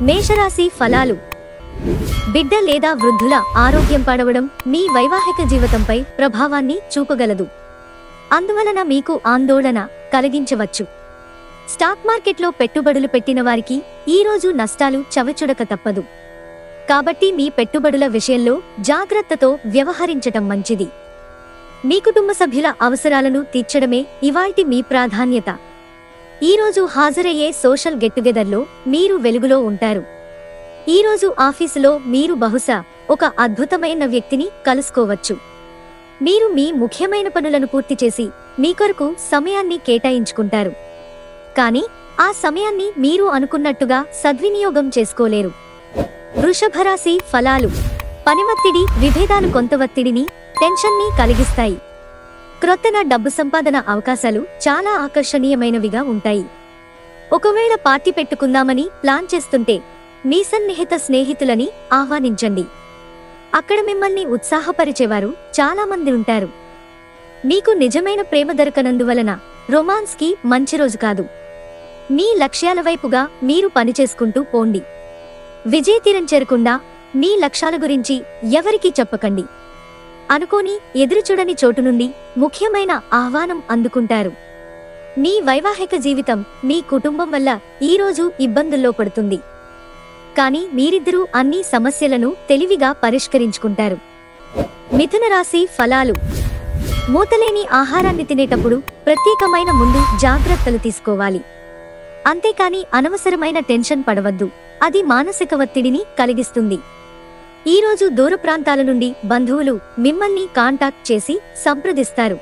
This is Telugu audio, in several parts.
మేషరాశి ఫలాలు. బిడ్డ లేదా వృద్ధుల ఆరోగ్యం పాడవడం మీ వైవాహిక జీవితంపై ప్రభావాన్ని చూపగలదు. అందువలన మీకు ఆందోళన కలిగించవచ్చు. స్టాక్ మార్కెట్లో పెట్టుబడులు పెట్టిన వారికి ఈరోజు నష్టాలు చవిచూడక తప్పదు. కాబట్టి మీ పెట్టుబడుల విషయంలో జాగ్రత్తతో వ్యవహరించటం మంచిది. మీ కుటుంబ సభ్యుల అవసరాలను తీర్చడమే ఇవాల్టి మీ ప్రాధాన్యత. ఈరోజు హాజరయ్యే సోషల్ గెట్టుగెదర్లో మీరు వెలుగులో ఉంటారు. ఈరోజు ఆఫీసులో మీరు బహుశా ఒక అద్భుతమైన వ్యక్తిని కలుసుకోవచ్చు. మీరు మీ ముఖ్యమైన పనులను పూర్తి చేసి మీ కొరకు సమయాన్ని కేటాయించుకుంటారు. కానీ ఆ సమయాన్ని మీరు అనుకున్నట్టుగా సద్వినియోగం చేసుకోలేరు. వృషభరాశి ఫలాలు. పనివత్తిడి, విభేదాలు కొంత ఒత్తిడిని, టెన్షన్ని కలిగిస్తాయి. క్రొత్తగా డబ్బు సంపాదన అవకాశాలు చాలా ఆకర్షణీయమైనవిగా ఉంటాయి. ఒకవేళ పార్టీ పెట్టుకుందామని ప్లాన్ చేస్తుంటే మీ సన్నిహిత స్నేహితులని ఆహ్వానించండి. అక్కడ మిమ్మల్ని ఉత్సాహపరిచేవారు చాలా మంది ఉంటారు. మీకు నిజమైన ప్రేమ దొరకనందువలన రొమాన్స్కి మంచి రోజు కాదు. మీ లక్ష్యాల వైపుగా మీరు పనిచేసుకుంటూ పోండి. విజయతీరం చేరకుండా మీ లక్ష్యాల గురించి ఎవరికీ చెప్పకండి. అనుకోని ఎదురుచూడని చోటు నుండి ముఖ్యమైన ఆహ్వానం అందుకుంటారు. మీ వైవాహిక జీవితం మీ కుటుంబం వల్ల ఈరోజు ఇబ్బందుల్లో పడుతుంది. కానీ మీరిద్దరూ అన్ని సమస్యలను తెలివిగా పరిష్కరించుకుంటారు. మిథున రాశి ఫలాలు. మూతలేని ఆహారాన్ని తినేటప్పుడు ప్రత్యేకమైన ముందు జాగ్రత్తలు తీసుకోవాలి. అంతేకాని అనవసరమైన టెన్షన్ పడవద్దు. అది మానసిక ఒత్తిడిని కలిగిస్తుంది. ఈరోజు దూర ప్రాంతాల నుండి బంధువులు మిమ్మల్ని కాంటాక్ట్ చేసి సంప్రదిస్తారు.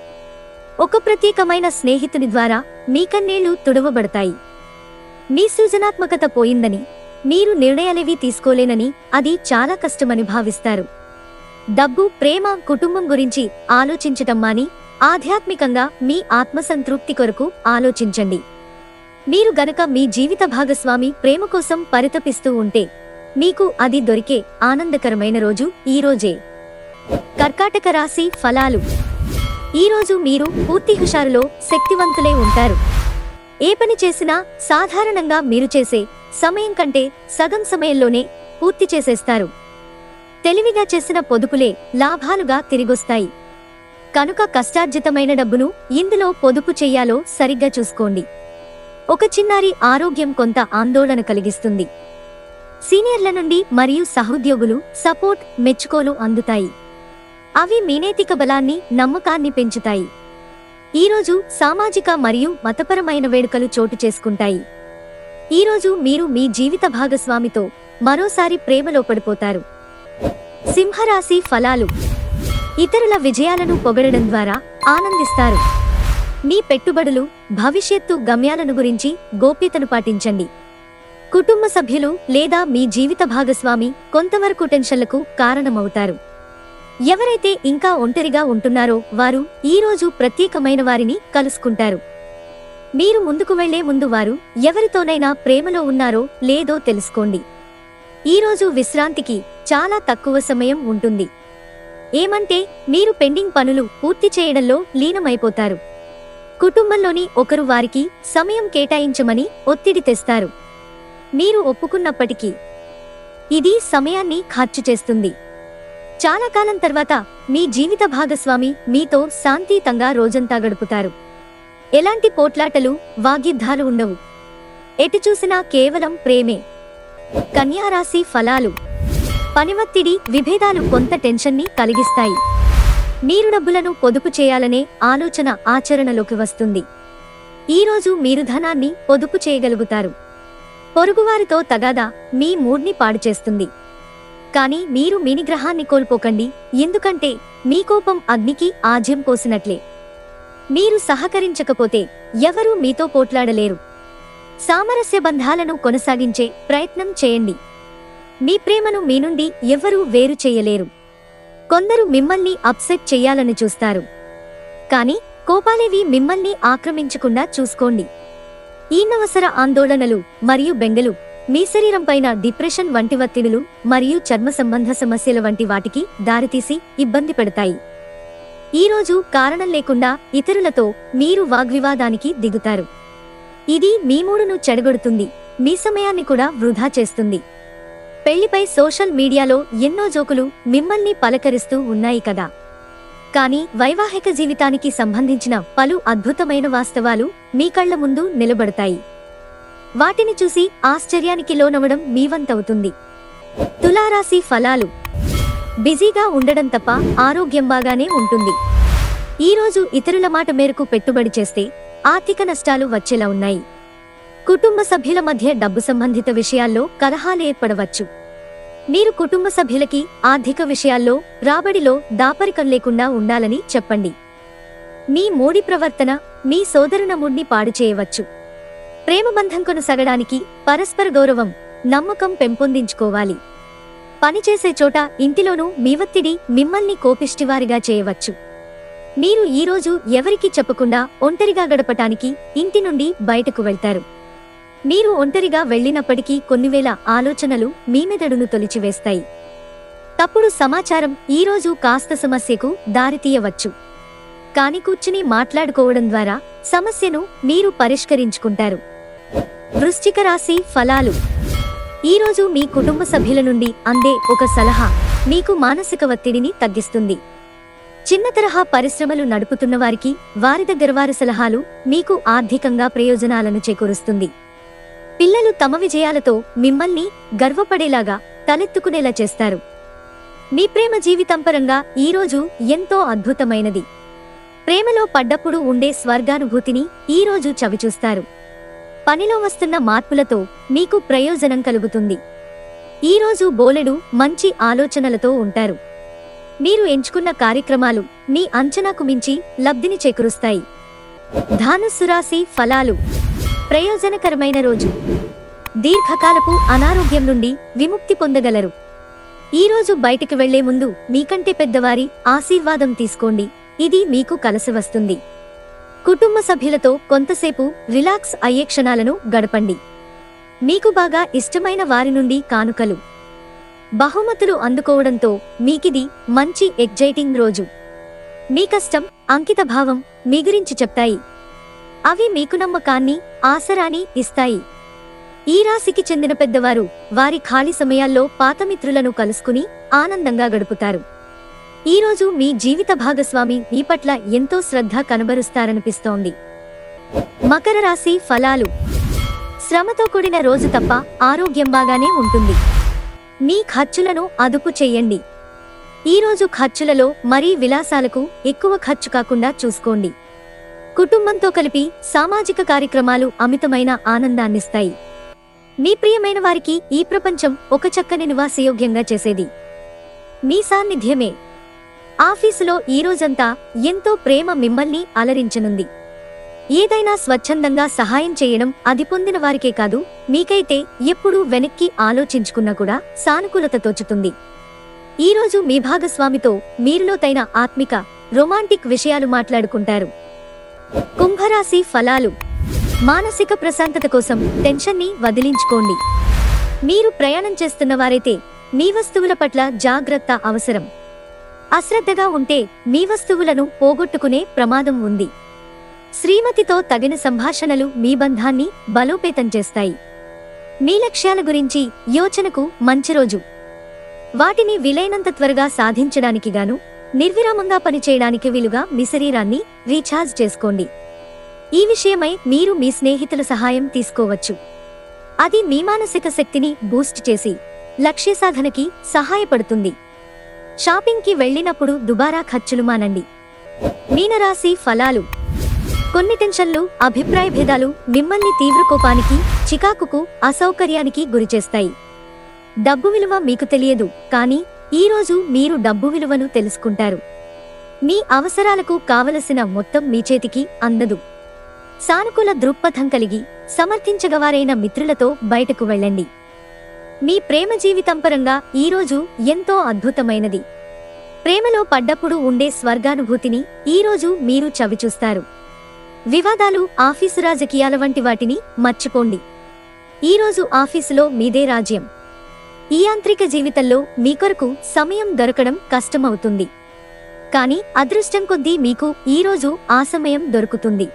ఒక ప్రత్యేకమైన స్నేహితుని ద్వారా మీ కన్నీళ్లు తుడవబడతాయి. మీ సృజనాత్మకత పోయిందని, మీరు నిర్ణయాలేవీ తీసుకోలేనని, అది చాలా కష్టమని భావిస్తారు. డబ్బు, ప్రేమ, కుటుంబం గురించి ఆలోచించటం మాని ఆధ్యాత్మికంగా మీ ఆత్మసంతృప్తి కొరకు ఆలోచించండి. మీరు గనక మీ జీవిత భాగస్వామి ప్రేమ కోసం పరితపిస్తూ ఉంటే మీకు అది దొరికే ఆనందకరమైన రోజు ఈరోజే. కర్కాటక రాశి ఫలాలు. ఈరోజు మీరు పూర్తి హుషారులో శక్తివంతులై ఉంటారు. ఏ పని చేసినా సాధారణంగా మీరు చేసే సమయం కంటే సగం సమయంలోనే పూర్తి చేసేస్తారు. తెలివిగా చేసిన పొదుపులే లాభాలుగా తిరిగొస్తాయి. కనుక కష్టార్జితమైన డబ్బును ఇందులో పొదుపు చెయ్యాలో సరిగ్గా చూసుకోండి. ఒక చిన్నారి ఆరోగ్యం కొంత ఆందోళన కలిగిస్తుంది. సీనియర్ల నుండి మరియు సహోద్యోగులు సపోర్ట్, మెచ్చుకోలు అందుతాయి. అవి మీ నైతిక బలాన్ని, నమ్మకాన్ని పెంచుతాయి. ఈరోజు సామాజిక మరియు మతపరమైన వేడుకలు చోటు చేసుకుంటాయి. ఈరోజు మీరు మీ జీవిత భాగస్వామితో మరోసారి ప్రేమలో పడిపోతారు. సింహరాశి ఫలాలు. ఇతరుల విజయాలను పొగడడం ద్వారా ఆనందిస్తారు. మీ పెట్టుబడులు, భవిష్యత్తు గమ్యాలను గురించి గోప్యతను పాటించండి. కుటుంబ సభ్యులు లేదా మీ జీవిత భాగస్వామి కొంతవరకు టెన్షన్లకు కారణమవుతారు. ఎవరైతే ఇంకా ఒంటరిగా ఉంటున్నారో వారు ఈరోజు ప్రత్యేకమైన వారిని కలుసుకుంటారు. మీరు ముందుకు వెళ్లే ముందు వారు ఎవరితోనైనా ప్రేమలో ఉన్నారో లేదో తెలుసుకోండి. ఈరోజు విశ్రాంతికి చాలా తక్కువ సమయం ఉంటుంది. ఏమంటే మీరు పెండింగ్ పనులు పూర్తి చేయడంలో లీనమైపోతారు. కుటుంబంలోని ఒకరు వారికి సమయం కేటాయించమని ఒత్తిడి తెస్తారు. మీరు ఒప్పుకున్నప్పటికీ ఇది సమయాన్ని ఖర్చు చేస్తుంది. చాలా కాలం తర్వాత మీ జీవిత భాగస్వామి మీతో శాంతియుతంగా రోజంతా గడుపుతారు. ఎలాంటి పోట్లాటలు, వాగ్యుద్ధాలు ఉండవు. ఎటు చూసినా కేవలం ప్రేమే. కన్యారాశి ఫలాలు. పనివత్తిడి, విభేదాలు కొంత టెన్షన్ని కలిగిస్తాయి. మీరు డబ్బులను పొదుపు చేయాలనే ఆలోచన ఆచరణలోకి వస్తుంది. ఈరోజు మీరు ధనాన్ని పొదుపు చేయగలుగుతారు. పొరుగువారితో తగాదా మీ మూడ్ని పాడు చేస్తుంది. కానీ మీరు మీ నిగ్రహాన్ని కోల్పోకండి, ఎందుకంటే మీ కోపం అగ్నికి ఆజ్యం పోసినట్లే. మీరు సహకరించకపోతే ఎవరూ మీతో పోట్లాడలేరు. సామరస్య బంధాలను కొనసాగించే ప్రయత్నం చేయండి. మీ ప్రేమను మీ నుండి ఎవ్వరూ వేరు చేయలేరు. కొందరు మిమ్మల్ని అప్సెట్ చెయ్యాలని చూస్తారు. కానీ కోపాలేవి మిమ్మల్ని ఆక్రమించకుండా చూసుకోండి. ఈనవసర ఆందోళనలు మరియు బెంగలు మీ శరీరంపైన డిప్రెషన్ వంటి ఒత్తిడులు మరియు చర్మ సంబంధ సమస్యల వంటి వాటికి దారితీసి ఇబ్బంది పెడతాయి. ఈరోజు కారణం లేకుండా ఇతరులతో మీరు వాగ్వివాదానికి దిగుతారు. ఇది మీ మూడును చెడగొడుతుంది. మీ సమయాన్ని కూడా వృధా చేస్తుంది. పెళ్లిపై సోషల్ మీడియాలో ఎన్నో జోకులు మిమ్మల్ని పలకరిస్తూ ఉన్నాయి కదా. కానీ వైవాహిక జీవితానికి సంబంధించిన పలు అద్భుతమైన వాస్తవాలు మీ కళ్ల ముందు నిలబడతాయి. వాటిని చూసి ఆశ్చర్యానికి లోనవడం మీ వంతవుతుంది. తులారాశి ఫలాలు. బిజీగా ఉండడం తప్ప ఆరోగ్యం బాగానే ఉంటుంది. ఈరోజు ఇతరుల మాట మేరకు పెట్టుబడి చేస్తే ఆర్థిక నష్టాలు వచ్చేలా ఉన్నాయి. కుటుంబ సభ్యుల మధ్య డబ్బు సంబంధిత విషయాల్లో కలహాలు ఏర్పడవచ్చు. మీరు కుటుంబ సభ్యులకి ఆర్థిక విషయాల్లో రాబడిలో దాపరికం లేకుండా ఉండాలని చెప్పండి. మీ మూడి ప్రవర్తన మీ సోదరుల మూడ్ని పాడు చేయవచ్చు. ప్రేమబంధం కొనసాగడానికి పరస్పర గౌరవం, నమ్మకం పెంపొందించుకోవాలి. పనిచేసే చోట ఇంటిలోనూ మీ ఒత్తిడి మిమ్మల్ని కోపిష్టివారిగా చేయవచ్చు. మీరు ఈరోజు ఎవరికీ చెప్పకుండా ఒంటరిగా గడపటానికి ఇంటి నుండి బయటకు వెళ్తారు. మీరు ఒంటరిగా వెళ్ళినప్పటికీ కొన్నివేల ఆలోచనలు మీ మెదడును తొలిచివేస్తాయి. తప్పుడు సమాచారం ఈరోజు కాస్త సమస్యకు దారితీయవచ్చు. కాని కూర్చుని మాట్లాడుకోవడం ద్వారా సమస్యను మీరు పరిష్కరించుకుంటారు. వృశ్చిక రాశి ఫలాలు. ఈరోజు మీ కుటుంబ సభ్యుల నుండి అందే ఒక సలహా మీకు మానసిక ఒత్తిడిని తగ్గిస్తుంది. చిన్న తరహా పరిశ్రమలు నడుపుతున్న వారికి వారి దగ్గర వారి సలహాలు మీకు ఆర్థికంగా ప్రయోజనాలను చేకూరుస్తుంది. పిల్లలు తమ విజయాలతో మిమ్మల్ని గర్వపడేలాగా తలెత్తుకునేలా చేస్తారు. మీ ప్రేమ జీవితం పరంగా ఈరోజు ఎంతో అద్భుతమైనది. ప్రేమలో పడ్డప్పుడు ఉండే స్వర్గానుభూతిని ఈరోజు చవిచూస్తారు. పనిలో వస్తున్న మార్పులతో మీకు ప్రయోజనం కలుగుతుంది. ఈరోజు బోలెడు మంచి ఆలోచనలతో ఉంటారు. మీరు ఎంచుకున్న కార్యక్రమాలు మీ అంచనాకు మించి లబ్ధిని చేకూరుస్తాయి. ధనుస్సు రాశి ఫలాలు. ప్రయోజనకరమైన రోజు. దీర్ఘకాలపు అనారోగ్యం నుండి విముక్తి పొందగలరు. ఈరోజు బయటికి వెళ్లే ముందు మీకంటే పెద్దవారి ఆశీర్వాదం తీసుకోండి. ఇది మీకు కలిసి వస్తుంది. కుటుంబ సభ్యులతో కొంతసేపు రిలాక్స్ అయ్యే క్షణాలను గడపండి. మీకు బాగా ఇష్టమైన వారి నుండి కానుకలు, బహుమతులు అందుకోవడంతో మీకిది మంచి ఎగ్జైటింగ్ రోజు. మీ కష్టం, అంకితభావం మీ గురించి చెప్తాయి. అవి మీకు నమ్మకాన్ని, ఆసరాని ఇస్తాయి. ఈ రాశికి చెందిన పెద్దవారు వారి ఖాళీ సమయాల్లో పాతమిత్రులను కలుసుకుని ఆనందంగా గడుపుతారు. ఈరోజు మీ జీవిత భాగస్వామి మీ పట్ల ఎంతో శ్రద్ధ కనబరుస్తారనిపిస్తోంది. మకర రాశి ఫలాలు. శ్రమతో కూడిన రోజు తప్ప ఆరోగ్యం బాగానే ఉంటుంది. మీ ఖర్చులను అదుపు చెయ్యండి. ఈరోజు ఖర్చులలో మరీ విలాసాలకు ఎక్కువ ఖర్చు కాకుండా చూసుకోండి. కుటుంబంతో కలిపి సామాజిక కార్యక్రమాలు అమితమైన ఆనందాన్నిస్తాయి. మీ ప్రియమైన వారికి ఈ ప్రపంచం ఒక చక్కని నివాసయోగ్యంగా చేసేది మీ సాన్నిధ్యమే. ఆఫీసులో ఈరోజంతా ఎంతో ప్రేమ మిమ్మల్ని అలరించనుంది. ఏదైనా స్వచ్ఛందంగా సహాయం చేయడం అది పొందిన వారికే కాదు, మీకైతే ఎప్పుడూ వెనక్కి ఆలోచించుకున్నా కూడా సానుకూలత తోచుతుంది. ఈరోజు మీ భాగస్వామితో మీరులోతైన ఆత్మిక, రొమాంటిక్ విషయాలు మాట్లాడుకుంటారు. కుంభరాశి ఫలాలు. మానసిక ప్రశాంతత కోసం టెన్షన్ని వదిలించుకోండి. మీరు ప్రయాణం చేస్తున్న వారైతే మీ వస్తువుల పట్ల జాగ్రత్త అవసరం. అశ్రద్ధగా ఉంటే మీ వస్తువులను పోగొట్టుకునే ప్రమాదం ఉంది. శ్రీమతితో తగిన సంభాషణలు మీ బంధాన్ని బలోపేతం చేస్తాయి. మీ లక్ష్యాల గురించి యోచనకు మంచి రోజు. వాటిని వీలైనంత త్వరగా సాధించడానికి గాను నిర్విరామంగా పనిచేయడానికి వీలుగా మీ శరీరాన్ని రీఛార్జ్ చేసుకోండి. ఈ విషయమై మీరు మీ స్నేహితుల సహాయం తీసుకోవచ్చు. అది మీ మానసిక శక్తిని బూస్ట్ చేసి లక్ష్య సాధనకి సహాయపడుతుంది. షాపింగ్కి వెళ్ళినప్పుడు దుబారా ఖర్చులు మానండి. మీనరాశి ఫలాలు. కొన్ని టెన్షన్లు, అభిప్రాయ భేదాలు మిమ్మల్ని తీవ్ర కోపానికి, చికాకుకు, అసౌకర్యానికి గురిచేస్తాయి. డబ్బు విలువ మీకు తెలియదు, కానీ ఈరోజు మీరు డబ్బు విలువను తెలుసుకుంటారు. మీ అవసరాలకు కావలసిన మొత్తం మీ చేతికి అందదు. సానుకూల దృక్పథం కలిగి సమర్థించగవారైన మిత్రులతో బయటకు వెళ్ళండి. మీ ప్రేమ జీవితం పరంగా ఈరోజు ఎంతో అద్భుతమైనది. ప్రేమలో పడ్డప్పుడు ఉండే స్వర్గానుభూతిని ఈరోజు మీరు చవిచూస్తారు. వివాదాలు, ఆఫీసు రాజకీయాల వంటి వాటిని మర్చిపోండి. ఈరోజు ఆఫీసులో మీదే రాజ్యం. ఈ యాంత్రిక జీవితంలో మీ కొరకు సమయం దొరకడం కష్టమవుతుంది. కానీ అదృష్టం కొద్దీ మీకు ఈరోజు ఆ సమయం దొరుకుతుంది.